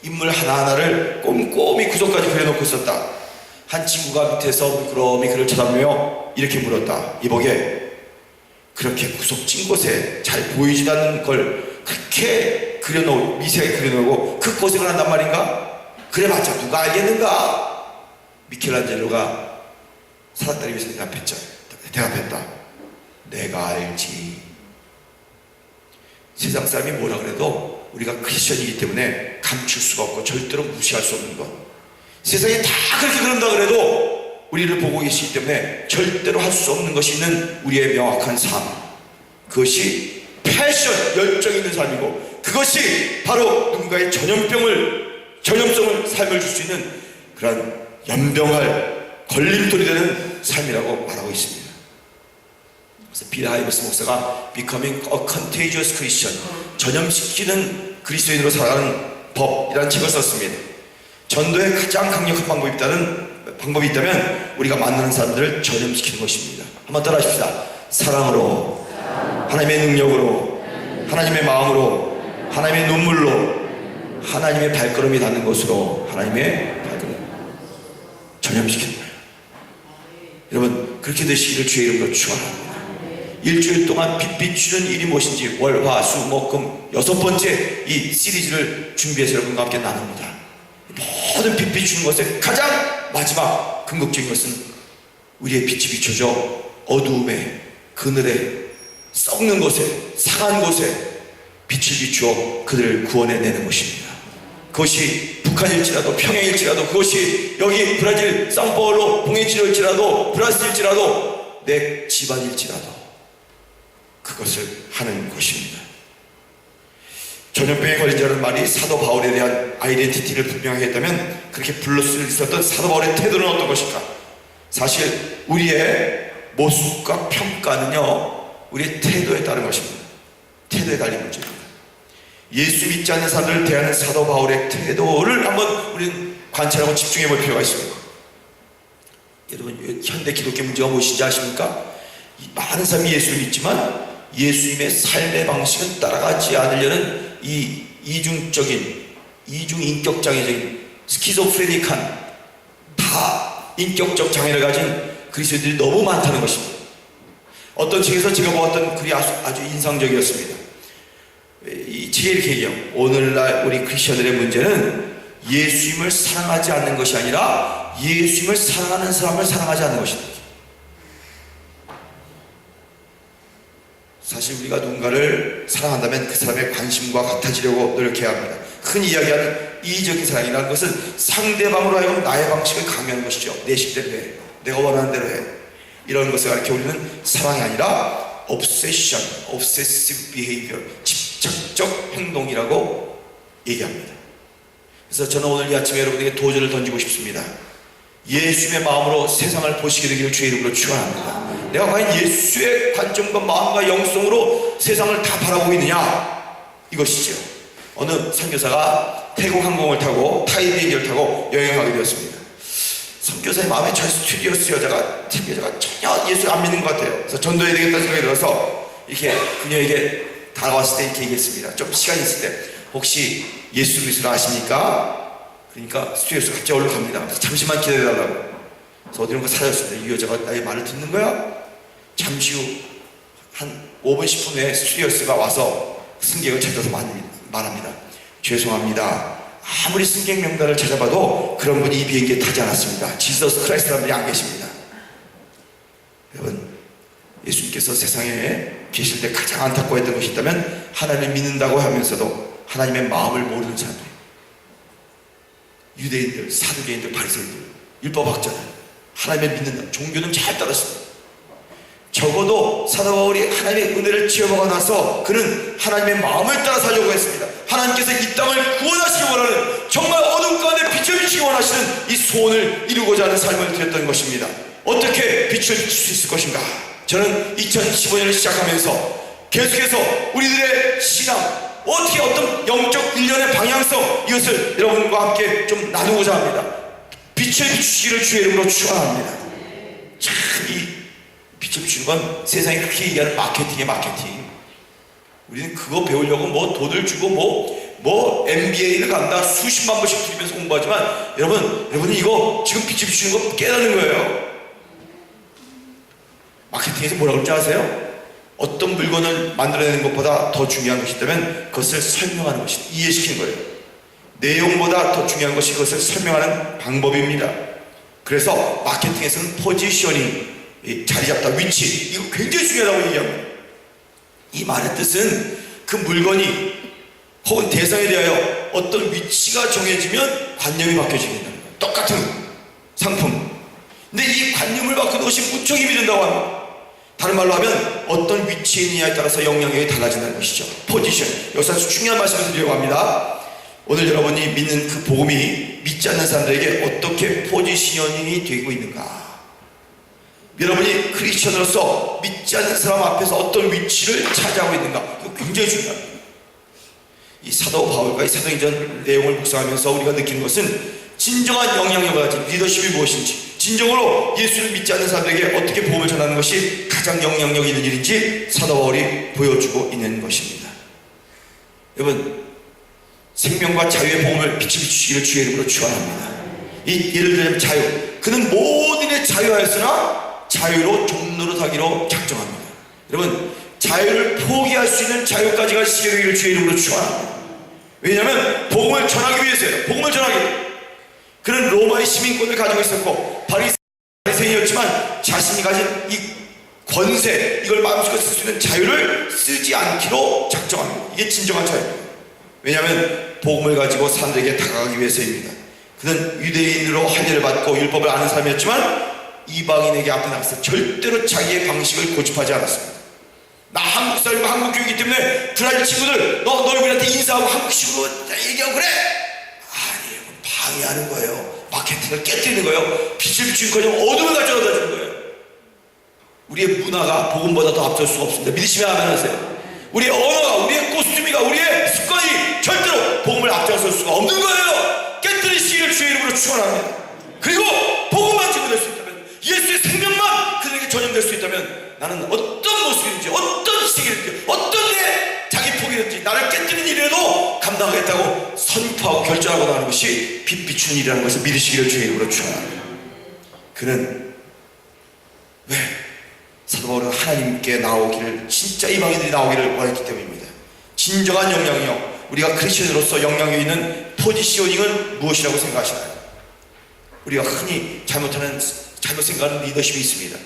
인물 하나하나를 꼼꼼히 구석까지 그려놓고 있었다. 한 친구가 밑에서 물끄러미 그를 쳐다보며 이렇게 물었다. 이보게, 그렇게 구석 찐 곳에 잘 보이지 않는 걸 그렇게 그려놓고 미세하게 그려놓고 그 고생을 한단 말인가? 그래봤자 누가 알겠는가? 미켈란젤로가 사다리 위에서 대답했다. 내가 알지. 세상 사람이 뭐라 그래도 우리가 크리스천이기 때문에 감출 수가 없고 절대로 무시할 수 없는 것. 세상에 다 그렇게 그런다 그래도 우리를 보고 계시기 때문에 절대로 할 수 없는 것이 있는 우리의 명확한 삶. 그것이 패션, 열정 있는 삶이고 그것이 바로 누군가의 전염성을 삶을 줄 수 있는 그런 연병할 걸림돌이 되는 삶이라고 말하고 있습니다. 그래서 빌 하이버스 목사가 Becoming a Contagious Christian, 전염시키는 그리스도인으로 살아가는 법이라는 책을 썼습니다. 전도의 가장 강력한 방법이 있다면 우리가 만나는 사람들을 전염시키는 것입니다. 한번 따라 하십시다. 사랑으로, 하나님의 능력으로, 하나님의 마음으로, 하나님의 눈물로, 하나님의 발걸음이 닿는 곳으로 하나님의 발걸음 전염시키는 거예요. 여러분, 그렇게 되시기를 주의 이름으로 축원합니다. 일주일 동안 빛 비추는 일이 무엇인지 월, 화, 수, 목, 금 6번째 이 시리즈를 준비해서 여러분과 함께 나눕니다. 모든 빛 비추는 것에 가장 마지막 궁극적인 것은 우리의 빛이 비춰져 어두움에, 그늘에, 썩는 곳에, 상한 곳에 빛을 비추어 그들을 구원해내는 것입니다. 그것이 북한일지라도 평양일지라도 그것이 여기 브라질 상파울로 봉해지일지라도 브라질일지라도 내 집안일지라도 그것을 하는 것입니다. 전염병에 걸린 자라는 말이 사도 바울에 대한 아이덴티티를 분명하게 했다면 그렇게 불러 쓸 수 있었던 사도 바울의 태도는 어떤 것일까? 사실 우리의 모습과 평가는요 우리의 태도에 따른 것입니다. 태도에 달린 문제입니다. 예수 믿지 않는 사람들을 대하는 사도 바울의 태도를 한번 우리는 관찰하고 집중해 볼 필요가 있습니다. 여러분, 현대 기독교 문제가 무엇인지 아십니까? 많은 사람이 예수를 믿지만 예수님의 삶의 방식은 따라가지 않으려는 이 이중인격장애적인 스키조프레닉한 다 인격적 장애를 가진 그리스도인들이 너무 많다는 것입니다. 어떤 책에서 제가 보았던 글이 아주 인상적이었습니다. 이 책에 이렇게 얘기해요. 오늘날 우리 크리스천들의 문제는 예수님을 사랑하지 않는 것이 아니라 예수님을 사랑하는 사람을 사랑하지 않는 것이다. 사실 우리가 누군가를 사랑한다면 그 사람의 관심과 같아지려고 노력해야 합니다. 흔히 이야기하는 이의적인 사랑이라는 것은 상대방으로 하여금 나의 방식을 강요하는 것이죠. 내 식대로 해, 내가 원하는 대로 해. 이런 것을 가르쳐 우리는 사랑이 아니라 obsession, obsessive behavior, 집착적 행동이라고 얘기합니다. 그래서 저는 오늘 이 아침에 여러분에게 도전을 던지고 싶습니다. 예수님의 마음으로 세상을 보시게 되기를 주의 이름으로 축원합니다. 내가 과연 예수의 관점과 마음과 영성으로 세상을 다 바라보고 있느냐? 이것이죠. 어느 선교사가 태국 항공을 타고 타이 비행기를 타고 여행을 하게 되었습니다. 선교사의 마음에 저 스튜디오스 여자가 전혀 예수를 안 믿는 것 같아요. 그래서 전도해야 되겠다는 생각이 들어서 이렇게 그녀에게 다가왔을 때 이렇게 얘기했습니다. 좀 시간이 있을 때 혹시 예수 그리스도를 아십니까? 그러니까 스튜디오스 갑자기 올라갑니다. 그래서 잠시만 기다려달라고. 그래서 어디론가 사라졌습니다. 이 여자가 나의 말을 듣는 거야? 잠시 후 한 5분 10분 후에 스튜디오스가 와서 승객을 찾아서 말합니다. 죄송합니다. 아무리 승객 명단을 찾아봐도 그런 분이 이 비행기에 타지 않았습니다. 지저스 크라이스트라는 분이 안 계십니다. 여러분, 예수님께서 세상에 계실 때 가장 안타까워했던 것이 있다면 하나님을 믿는다고 하면서도 하나님의 마음을 모르는 사람들, 유대인들, 사두개인들, 바리새인들, 율법학자들, 하나님을 믿는다. 종교는 잘 따랐습니다. 적어도 사도 바울이 하나님의 은혜를 체험하고 나서 그는 하나님의 마음을 따라 살려고 했습니다. 하나님께서 이 땅을 구원하시기 원하는, 정말 어둠 가운데 빛을 비추기 원하시는 이 소원을 이루고자 하는 삶을 드렸던 것입니다. 어떻게 빛을 비출 수 있을 것인가? 저는 2015년을 시작하면서 계속해서 우리들의 신앙, 어떻게 어떤 영적 일련의 방향성, 이것을 여러분과 함께 좀 나누고자 합니다. 빛을 비추시기를 주의 이름으로 축원합니다. 참, 이 빛을 비추는 건 세상이 그렇게 얘기하는 마케팅이에요, 마케팅. 우리는 그거 배우려고 뭐 돈을 주고 뭐 MBA를 간다, 수십만 번씩 들으면서 공부하지만, 여러분이 이거 지금 빛을 비추는 거 깨닫는 거예요. 마케팅에서 뭐라고 그러지 아세요? 어떤 물건을 만들어내는 것보다 더 중요한 것이 있다면 그것을 설명하는 것이다, 이해시키는 거예요. 내용보다 더 중요한 것이 그것을 설명하는 방법입니다. 그래서 마케팅에서는 포지셔닝, 자리 잡다, 위치, 이거 굉장히 중요하다고 얘기합니다. 이 말의 뜻은 그 물건이 혹은 대상에 대하여 어떤 위치가 정해지면 관념이 바뀌어지게 된다는 거예요. 똑같은 상품, 근데 이 관념을 바꾸는 것이 무척 힘이 된다고 합니다. 다른 말로 하면 어떤 위치에 있느냐에 따라서 영향력이 달라진다는 것이죠. 포지션. 여기서 아주 중요한 말씀을 드리려고 합니다. 오늘 여러분이 믿는 그 복음이 믿지 않는 사람들에게 어떻게 포지셔닝이 되고 있는가? 여러분이 크리스천으로서 믿지 않는 사람 앞에서 어떤 위치를 차지하고 있는가? 그거 굉장히 중요합니다. 이 사도 바울과 이 사도행전 내용을 묵상하면서 우리가 느끼는 것은 진정한 영향력을 가진 리더십이 무엇인지, 진정으로 예수를 믿지 않는 사람들에게 어떻게 복음을 전하는 것이 가장 영향력 있는 일인지 사도 바울이 보여주고 있는 것입니다. 여러분, 생명과 자유의 복음을 빛을 비추시기를 주의 이름으로 축원합니다. 이 예를 들면 자유, 그는 모든 일에 자유하였으나 자유로 종노릇하기로 작정합니다. 여러분, 자유를 포기할 수 있는 자유까지 가시게 되기를 주의 이름으로 축원합니다. 왜냐하면 복음을 전하기 위해서요. 복음을 전하기 위해서. 그는 로마의 시민권을 가지고 있었고 바리새인이었지만 자신이 가진 이 권세, 이걸 마음속에 쓸 수 있는 자유를 쓰지 않기로 작정합니다. 이게 진정한 자유입니다. 왜냐하면 복음을 가지고 사람들에게 다가가기 위해서입니다. 그는 유대인으로 할례를 받고 율법을 아는 사람이었지만 이방인에게 앞에 나가서 절대로 자기의 방식을 고집하지 않았습니다. 나 한국 사람이고 한국 교육이기 때문에 브라질 친구들 너 우리한테 인사하고 한국식으로 얘기하고 그래? 아니에요. 방해하는 거예요. 마케팅을 깨뜨리는 거예요. 빛을 비추는 거죠. 어둠을 가져다 주는 거예요. 우리의 문화가 복음보다 더 앞설 수가 없습니다. 믿으시면 아멘 하세요. 우리의 언어가, 우리의 코스튬이가, 우리의 습관이 절대로 복음을 앞장설 수가 없는 거예요. 깨뜨리시기를 주의 이름으로 축원합니다. 그리고 복음만 증거될 수 있다면, 예수의 생명만 그들에게 전염될 수 있다면, 나는 어떤 모습인지, 어떤 시기든지, 어떤 내 자기 포기든지 나를 깨뜨리는 일이라도 감당하겠다고 선포하고 결정하고 나가는 것이 빛 비추는 일이라는 것을 믿으시기를 주의 이름으로 축원합니다. 그는 왜? 사도 바울은 하나님께 나오기를, 진짜 이방인들이 나오기를 원했기 때문입니다. 진정한 영향력, 우리가 크리스천으로서 영향력 있는 포지셔닝은 무엇이라고 생각하시나요? 우리가 흔히 잘못 생각하는 리더십이 있습니다.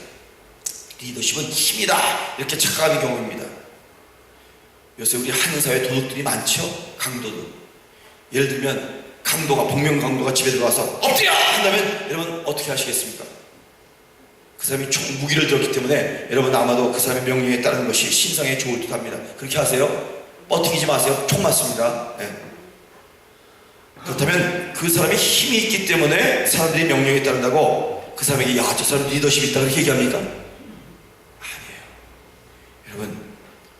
리더십은 힘이다, 이렇게 착각하는 경우입니다. 요새 우리 한사회 도둑들이 많죠? 강도들. 예를 들면 복명 강도가 집에 들어와서 엎드려! 한다면 여러분 어떻게 하시겠습니까? 그 사람이 무기를 들었기 때문에 여러분 아마도 그 사람의 명령에 따르는 것이 신상에 좋을 듯 합니다. 그렇게 하세요? 뻗튀기지 마세요. 총 맞습니다. 네. 그렇다면 그 사람이 힘이 있기 때문에 사람들이 명령에 따른다고 그 사람에게 야, 저 사람 리더십이 있다 그렇게 얘기합니까? 아니에요. 여러분,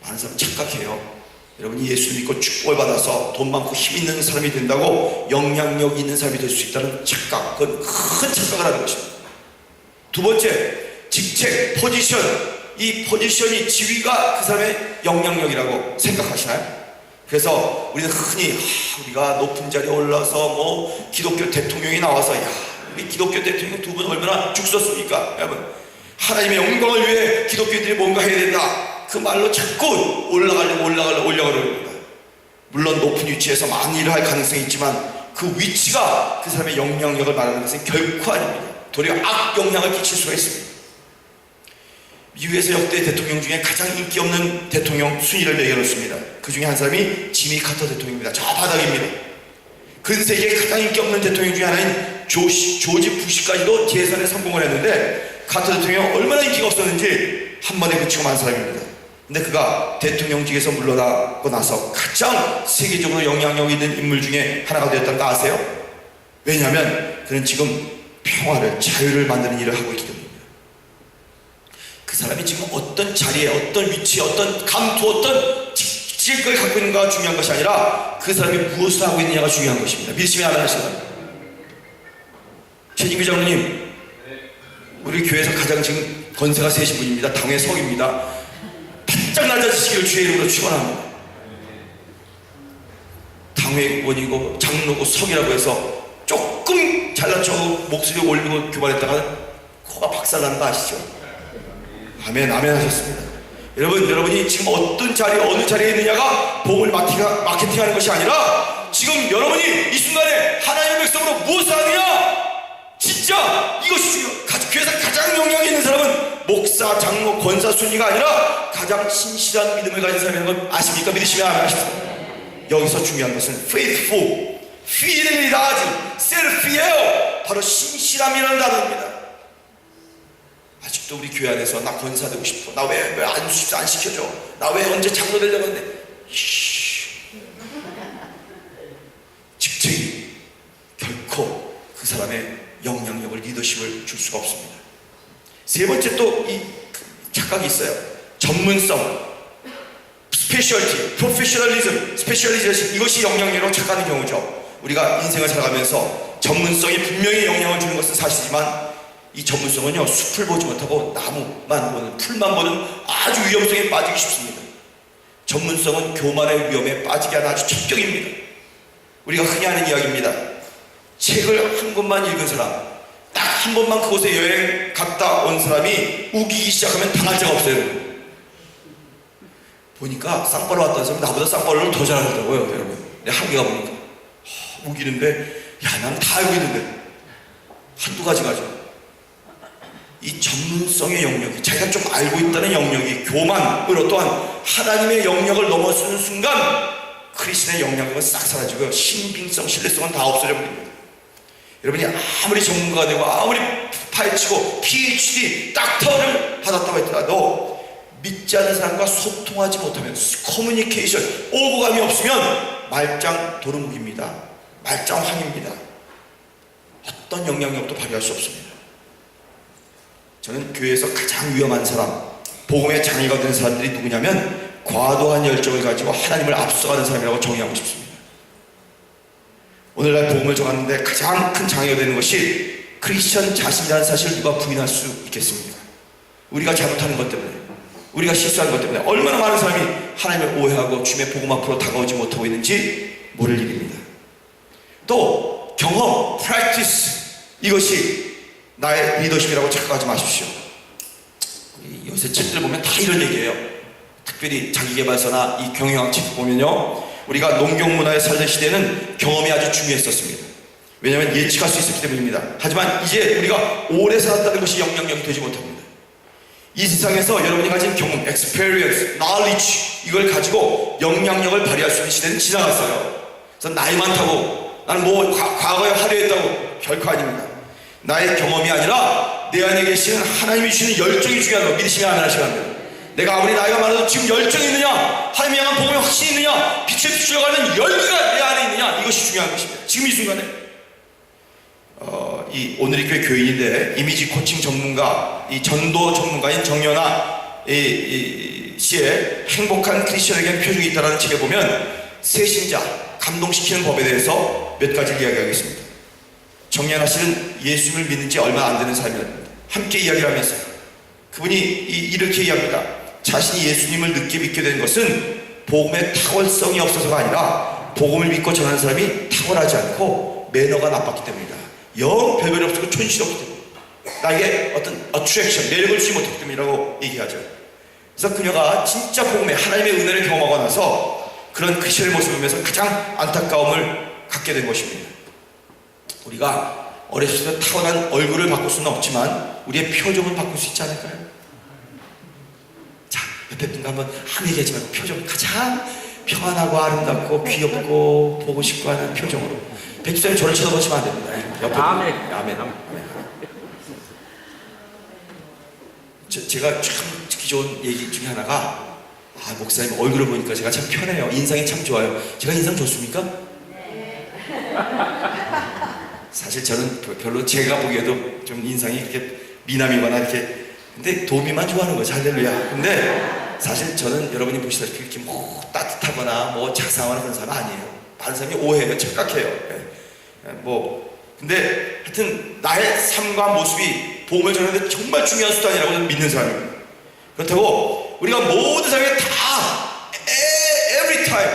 많은 사람 착각해요. 여러분이 예수를 믿고 축복을 받아서 돈 많고 힘 있는 사람이 된다고 영향력 있는 사람이 될 수 있다는 착각, 그건 큰 착각을 하는 것입니다. 두 번째, 직책, 포지션. 이 포지션이, 지위가 그 사람의 영향력이라고 생각하시나요? 그래서 우리는 흔히 우리가 높은 자리에 올라서 기독교 대통령이 나와서 우리 기독교 대통령 두 분 얼마나 죽었습니까? 여러분, 하나님의 영광을 위해 기독교인들이 뭔가 해야 된다, 그 말로 자꾸 올라가려고 합니다. 물론 높은 위치에서 많은 일을 할 가능성이 있지만 그 위치가 그 사람의 영향력을 말하는 것은 결코 아닙니다. 도리어 악영향을 끼칠 수가 있습니다. 미국에서 역대 대통령 중에 가장 인기 없는 대통령 순위를 매겨놓습니다. 그 중에 한 사람이 지미 카터 대통령입니다. 저 바닥입니다. 근세기에 가장 인기 없는 대통령 중에 하나인 조지 부시까지도 재선에 성공을 했는데 카터 대통령 얼마나 인기가 없었는지 한 번에 그치고 만 사람입니다. 근데 그가 대통령직에서 물러나고 나서 가장 세계적으로 영향력 있는 인물 중에 하나가 되었다는 거 아세요? 왜냐하면 그는 지금 평화를, 자유를 만드는 일을 하고 있기 때문입니다. 그 사람이 지금 어떤 자리에, 어떤 위치에, 어떤 감투, 어떤 직책을 갖고 있는가가 중요한 것이 아니라 그 사람이 무엇을 하고 있느냐가 중요한 것입니다. 믿으시면 아멘 하시다. 최진규 장로님, 우리 교회에서 가장 지금 권세가 세신 분입니다. 당회 성입니다. 바짝 낮아지시기를 주의 이름으로 축원합니다. 당회원이고 장로고 성이라고 해서 조금 잘난척하고 목소리 올리고 교만했다가 코가 박살나는 거 아시죠? 아멘, 아멘 하셨습니다. 여러분이 지금 어떤 자리, 어느 자리에 있느냐가 복음을 마케팅하는 것이 아니라 지금 여러분이 이 순간에 하나님의 백성으로 무엇을 하느냐, 진짜 이것이 중요해요. 교회에서 가장 영향이 있는 사람은 목사, 장로, 권사, 순위가 아니라 가장 신실한 믿음을 가진 사람이라는 걸 아십니까? 믿으시면 아멘 하십시오. 여기서 중요한 것은 faithful, fidelidade, self-fiel, 바로 신실함이라는 단어입니다. 아직도 우리 교회 안에서 나 권사 되고 싶어, 나 왜 안 시켜줘, 나 왜 언제 장로 되려고 하는데, 직책이 결코 그 사람의 영향력을, 리더십을 줄 수가 없습니다. 세 번째 또 이 착각이 있어요. 전문성, 스페셜티, 프로페셔널리즘, 스페셜리제이션, 이것이 영향력으로 착각하는 경우죠. 우리가 인생을 살아가면서 전문성이 분명히 영향을 주는 것은 사실이지만 이 전문성은요, 숲을 보지 못하고 나무만 보는, 풀만 보는 아주 위험성에 빠지기 쉽습니다. 전문성은 교만의 위험에 빠지게 하는 아주 첩경입니다. 우리가 흔히 하는 이야기입니다. 책을 한 권만 읽은 사람, 딱 한 번만 그곳에 여행 갔다 온 사람이 우기기 시작하면 당할 자가 없어요. 보니까 쌍바로 왔다는 사람이 나보다 쌍바로를 더 잘하더라고요. 여러분, 내가 한국에 가보니까 우기는데, 야, 난 다 알고 있는데 한두 가지가 죠. 이 전문성의 영역이, 자기가 좀 알고 있다는 영역이 교만으로 또한 하나님의 영역을 넘어서는 순간 그리스도의 영향력은 싹 사라지고요, 신빙성, 신뢰성은 다 없어져 버립니다. 여러분이 아무리 전문가가 되고 아무리 파헤치고 PhD, 닥터를 받았다고 했더라도 믿지 않는 사람과 소통하지 못하면, 커뮤니케이션, 오고감이 없으면 말짱 도루묵입니다. 말짱 황입니다. 어떤 영향력도 발휘할 수 없습니다. 저는 교회에서 가장 위험한 사람, 복음의 장애가 되는 사람들이 누구냐면 과도한 열정을 가지고 하나님을 앞서가는 사람이라고 정의하고 싶습니다. 오늘날 복음을 정하는데 가장 큰 장애가 되는 것이 크리스천 자신이라는 사실을 누가 부인할 수 있겠습니까? 우리가 잘못하는 것 때문에, 우리가 실수하는 것 때문에 얼마나 많은 사람이 하나님을 오해하고 주님의 복음 앞으로 다가오지 못하고 있는지 모를 일입니다. 또 경험, practice, 이것이 나의 리더십이라고 착각하지 마십시오. 요새 책들 보면 다 이런 얘기예요. 특별히 자기계발서나 이 경영학 책 보면요, 우리가 농경문화에 살던 시대에는 경험이 아주 중요했었습니다. 왜냐하면 예측할 수 있었기 때문입니다. 하지만 이제 우리가 오래 살았다는 것이 영향력이 되지 못합니다. 이 세상에서 여러분이 가진 경험, experience, knowledge, 이걸 가지고 영향력을 발휘할 수 있는 시대는 지나갔어요. 그래서 나이 많다고 나는 뭐 과거에 화려했다고, 결코 아닙니다. 나의 경험이 아니라 내 안에 계시는 하나님이 주시는 열정이 중요한 거, 믿으시면 아멘 하시면 합니다. 내가 아무리 나이가 많아도 지금 열정이 있느냐, 하나님의 향한 복음에 확신이 있느냐, 빛을 비추어가는 열기가 내 안에 있느냐, 이것이 중요한 것입니다. 지금 이 순간에 이 오늘의 교회 교인인데 이미지 코칭 전문가, 이 전도 전문가인 정연아 씨의 행복한 크리스천에게는 표적이 있다는 책에 보면 새신자 감동시키는 법에 대해서 몇 가지를 이야기하겠습니다. 정연아 씨는 예수님을 믿는 지 얼마 안 되는 사람이랍니다. 함께 이야기를 하면서 그분이 이렇게 이야기합니다. 자신이 예수님을 늦게 믿게 된 것은 복음의 탁월성이 없어서가 아니라 복음을 믿고 전하는 사람이 탁월하지 않고 매너가 나빴기 때문이다. 영 별별이 없고 촌스럽기 때문에, 나에게 어떤 attraction, 매력을 주지 못했기 때문이라고 얘기하죠. 그래서 그녀가 진짜 복음의 하나님의 은혜를 경험하고 나서 그런 크리스천의 모습을 보면서 가장 안타까움을 갖게 된 것입니다. 우리가 어렸을 때 타고난 얼굴을 바꿀 수는 없지만 우리의 표정을 바꿀 수 있지 않을까요? 자, 옆에 분과 한번 아무 얘기하지 말고 표정, 가장 평안하고 아름답고 귀엽고 보고 싶고 하는 표정으로. 백주사님 저를 쳐다보시면 안 됩니다. 옆에 아멘. 아멘. 제가 참 듣기 좋은 얘기 중에 하나가, 목사님 얼굴을 보니까 제가 참 편해요. 인상이 참 좋아요. 제가 인상 좋습니까? 사실 저는 별로 제가 보기에도 좀 인상이 그렇게 미남이거나 이렇게, 근데 도미만 좋아하는 거죠. 할렐루야. 근데 사실 저는 여러분이 보시다시피 이렇게 뭐 따뜻하거나 뭐 자상하거나 그런 사람 아니에요. 다른 사람이 오해해요. 착각해요. 근데 하여튼 나의 삶과 모습이 복음을 전하는데 정말 중요한 수단이라고 저는 믿는 사람입니다. 그렇다고 우리가 모든 사람에게 다 every time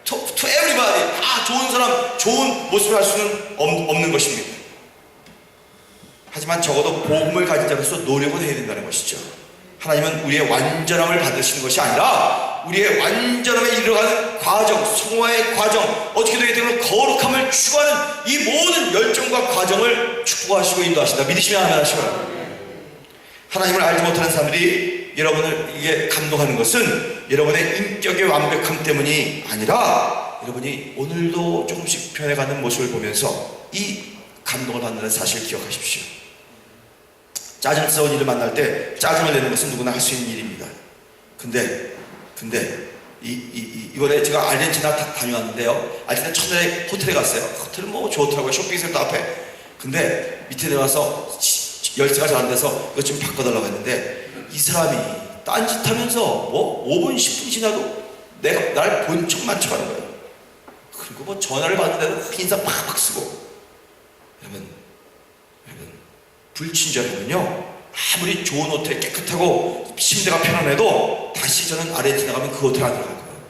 to everybody 다 좋은 사람, 좋은 모습을 할 수는 없는 것입니다. 하지만 적어도 복음을 가진 자로서 노력은 해야 된다는 것이죠. 하나님은 우리의 완전함을 받으시는 것이 아니라 우리의 완전함에 이르러가는 과정, 성화의 과정, 어떻게 되기 때문에 거룩함을 추구하는 이 모든 열정과 과정을 축복하시고 인도하신다. 믿으시면 아멘 하시기 바랍니다. 하나님을 알지 못하는 사람들이 여러분을 이게 감동하는 것은 여러분의 인격의 완벽함 때문이 아니라 여러분이 오늘도 조금씩 변해가는 모습을 보면서 이 감동을 받는다는 사실을 기억하십시오. 짜증스러운 일을 만날 때 짜증을 내는 것은 누구나 할 수 있는 일입니다. 근데 이번에 제가 아르헨티나 다녀왔는데요. 아르헨티나 첫날에 호텔에 갔어요. 호텔은 뭐 좋더라고요. 쇼핑센터 앞에. 근데 밑에 내려와서 열쇠가 잘 안 돼서 이거 좀 바꿔달라고 했는데 이 사람이 딴짓하면서 뭐 5분 10분 지나도 내가 날 본 척만 쳐하는 거예요. 그리고 뭐 전화를 받는데도 인상 팍팍 쓰고. 여러분 불친절하면요 아무리 좋은 호텔 깨끗하고 침대가 편안해도 다시 저는 아르헨티나 가면 그 호텔 안 들어갈 거예요.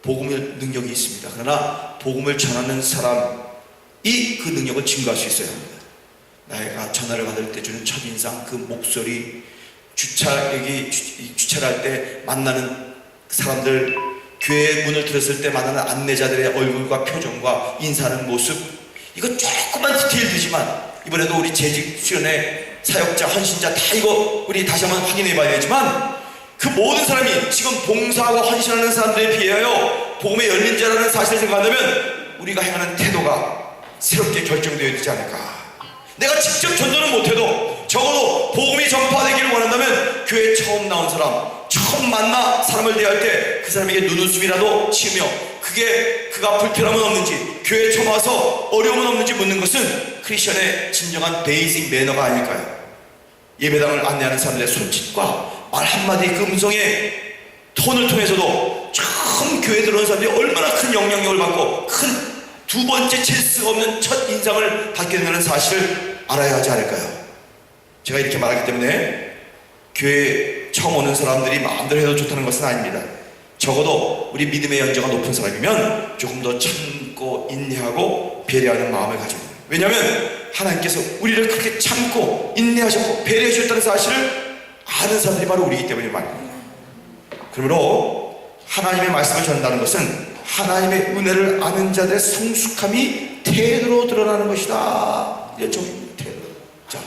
복음의 능력이 있습니다. 그러나 복음을 전하는 사람이 그 능력을 증거할 수 있어야 합니다. 내가 전화를 받을 때 주는 첫인상, 그 목소리, 주차를 할 때 만나는 사람들, 교회 문을 들었을 때 만나는 안내자들의 얼굴과 표정과 인사하는 모습, 이거 조금만 디테일이지만 이번에도 우리 재직 수련회 사역자, 헌신자 다 이거 우리 다시 한번 확인해 봐야 되지만 그 모든 사람이 지금 봉사하고 헌신하는 사람들에 비하여 복음에 열린 자라는 사실을 생각한다면 우리가 행하는 태도가 새롭게 결정되어야 되지 않을까. 내가 직접 전도는 못해도 적어도 복음이 전파되기를 원한다면 교회에 처음 나온 사람, 처음 만나 사람을 대할 때 그 사람에게 눈웃음이라도 치며 그가 불편함은 없는지, 교회에 처음 와서 어려움은 없는지 묻는 것은 크리스천의 진정한 베이직 매너가 아닐까요? 예배당을 안내하는 사람들의 손짓과 말 한마디 그 음성의 톤을 통해서도 처음 교회에 들어온 사람들이 얼마나 큰 영향력을 받고 큰 두 번째 찰수가 없는 첫 인상을 받게 된다는 사실을 알아야 하지 않을까요? 제가 이렇게 말하기 때문에 교회에 처음 오는 사람들이 마음대로 해도 좋다는 것은 아닙니다. 적어도 우리 믿음의 연저가 높은 사람이면 조금 더 참고 인내하고 배려하는 마음을 가져야 돼요. 왜냐하면 하나님께서 우리를 그렇게 참고 인내하셨고 배려해 주셨다는 사실을 아는 사람들이 바로 우리이기 때문에 말입니다. 그러므로 하나님의 말씀을 전한다는 것은 하나님의 은혜를 아는 자들의 성숙함이 태도로 드러나는 것이다. 이게 좀 태도. 자,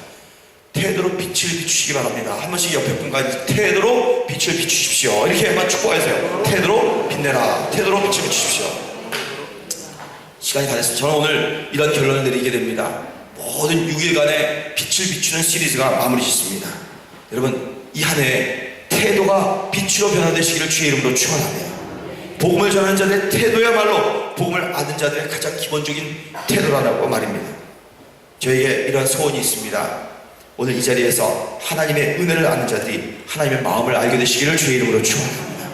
태도로 빛을 비추시기 바랍니다. 한 번씩 옆에 분과 태도로 빛을 비추십시오. 이렇게 한번 축복하세요. 태도로 빛내라. 태도로 빛을 비추십시오. 시간이 다 됐습니다. 저는 오늘 이런 결론을 내리게 됩니다. 모든 6일간의 빛을 비추는 시리즈가 마무리 짓습니다. 여러분, 이 한 해에 태도가 빛으로 변화되시기를 주의 이름으로 축원합니다. 복음을 전하는 자들의 태도야말로 복음을 아는 자들의 가장 기본적인 태도라고 말입니다. 저에게 이러한 소원이 있습니다. 오늘 이 자리에서 하나님의 은혜를 아는 자들이 하나님의 마음을 알게 되시기를 주의 이름으로 축원합니다.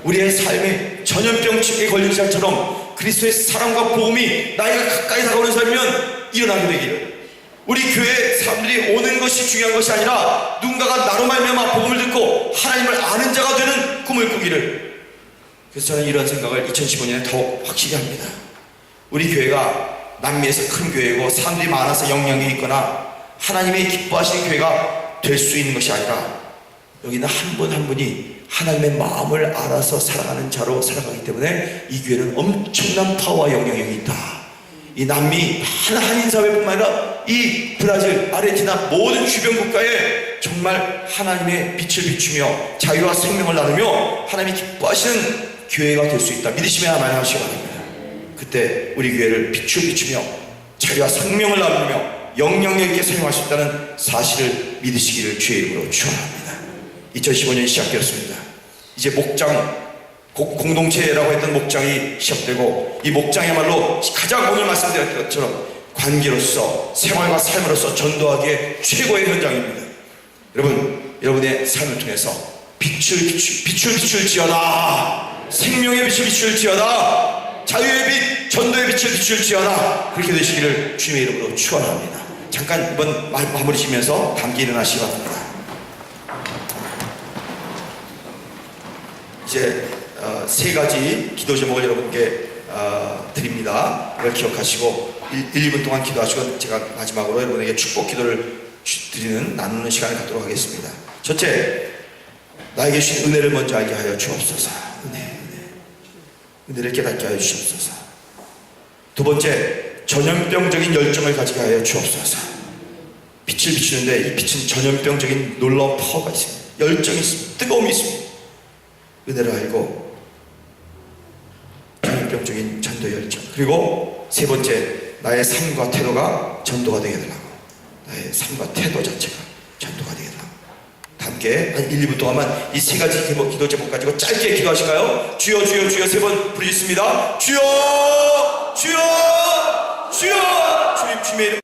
우리의 삶에 전염병에 걸린 자처럼 그리스도의 사랑과 복음이 나이가 가까이 다가오는 삶이면 일어나게 되기를, 우리 교회 사람들이 오는 것이 중요한 것이 아니라 누군가가 나로 말미암아 복음을 듣고 하나님을 아는 자가 되는 꿈을 꾸기를, 그래서 저는 이런 생각을 2015년에 더욱 확실히 합니다. 우리 교회가 남미에서 큰 교회고 사람들이 많아서 영향력이 있거나 하나님이 기뻐하시는 교회가 될 수 있는 것이 아니라 여기는 한 분 한 분이 하나님의 마음을 알아서 살아가는 자로 살아가기 때문에 이 교회는 엄청난 파워와 영향력이 있다. 이 남미 한인사회뿐만 아니라 이 브라질, 아르헨티나 모든 주변 국가에 정말 하나님의 빛을 비추며 자유와 생명을 나누며 하나님이 기뻐하시는 교회가 될 수 있다. 믿으시면 아멘 하시기 바랍니다. 그때 우리 교회를 빛을 비추며 자유와 생명을 나누며 영향력 있게 사용할 수 있다는 사실을 믿으시기를 주의 이름으로 축원합니다. 2015년이 시작되었습니다. 이제 목장 공동체라고 했던 목장이 시작되고, 이 목장이야말로 가장 오늘 말씀드렸던 것처럼 관계로서 생활과 삶으로서 전도하기에 최고의 현장입니다. 여러분, 여러분의 삶을 통해서 빛을 비출지어다, 생명의 빛을 비출지어다, 자유의 빛, 전도의 빛을 비출지어다, 그렇게 되시기를 주님의 이름으로 축원합니다. 잠깐 이번 마무리 지면서 함께 일어나시기 바랍니다. 이제 세 가지 기도 제목을 여러분께 드립니다. 이걸 기억하시고 1-2분 동안 기도하시고 제가 마지막으로 여러분에게 축복 기도를 드리는 나누는 시간을 갖도록 하겠습니다. 첫째, 나에게 주신 은혜를 먼저 알게 하여 주옵소서. 은혜를 깨닫게 하여 주옵소서. 두 번째, 전염병적인 열정을 가지게 하여 주옵소서. 빛을 비추는데 이 빛은 전염병적인 놀라운 파워가 있습니다. 열정이 있습니다. 뜨거움이 있습니다. 은혜를 알고 전염병적인 전도 열정. 그리고 세 번째, 나의 삶과 태도가 전도가 되게 해달라고. 나의 삶과 태도 자체가 전도가 되게 해달라고. 함께 한 1-2분 동안만 이 세 가지 기도 제목 가지고 짧게 기도하실까요? 주여 주여 주여 세 번 부르겠습니다. 주여 주여 주여 주님, 주님의 이름